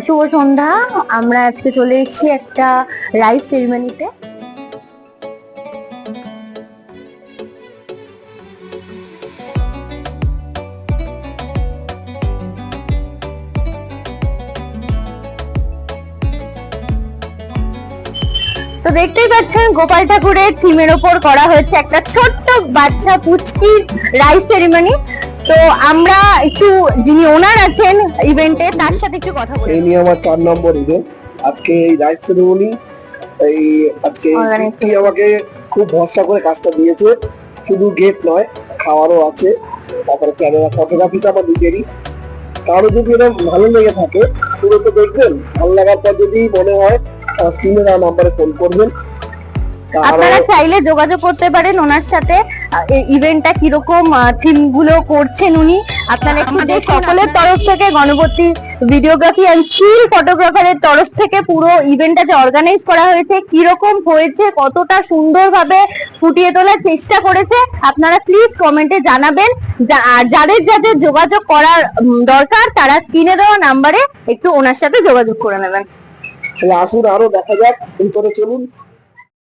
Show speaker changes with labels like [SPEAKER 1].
[SPEAKER 1] শুভ সন্ধ্যা। আমরা আজকে চলে এসেছি একটা রাইস সেরিমনিতে। তো দেখতেই পাচ্ছেন গোপাল ঠাকুরের থিমের ওপর করা হয়েছে একটা ছোট্ট বাচ্চা পুচকির রাইস সেরিমনি। তো আমরা একটু যিনি ওনার আছেন ইভেন্টে তার সাথে একটু কথা বলি।
[SPEAKER 2] এই নিয়ে আমার 4 নম্বর ইভেন্ট আজকে এই রাইস সেরিমনি। এই আজকে আমাকে খুব ভরসা করে কাজটা দিয়েছে, শুধু গেট নয় খাওয়ারও আছে, তারপরে ক্যামেরা ফটোগ্রাফিটা আমার নিজেরই। কারো যদি এটা ভালো লেগে থাকে পুরো তো দেখবেন, ভালো লাগার পর যদি মনে হয় স্ক্রিনে দেওয়া নাম্বারে ফোন করবেন।
[SPEAKER 1] আপনারা চাইলে যোগাযোগ করতে পারেন ওনার সাথে। ইভেন্টটা কিরকম থিম গুলো করছেন উনি, আপনারা আমাদের সকলের তরফ থেকে গণপতি ভিডিওগ্রাফি এন্ড স্টিল ফটোগ্রাফারের তরফ থেকে পুরো ইভেন্টটা যে অর্গানাইজ করা হয়েছে, কিরকম হয়েছে, কতটা সুন্দরভাবে ফুটিয়ে তোলার চেষ্টা করেছে, আপনারা প্লিজ কমেন্টে জানাবেন। আর যাদের যাদের যোগাযোগ করার দরকার তারা স্ক্রিনে দেওয়া নাম্বারে একটু ওনার সাথে যোগাযোগ করে নেবেন।
[SPEAKER 2] আসুন আরো দেখা যাক, ভিতরে চলুন।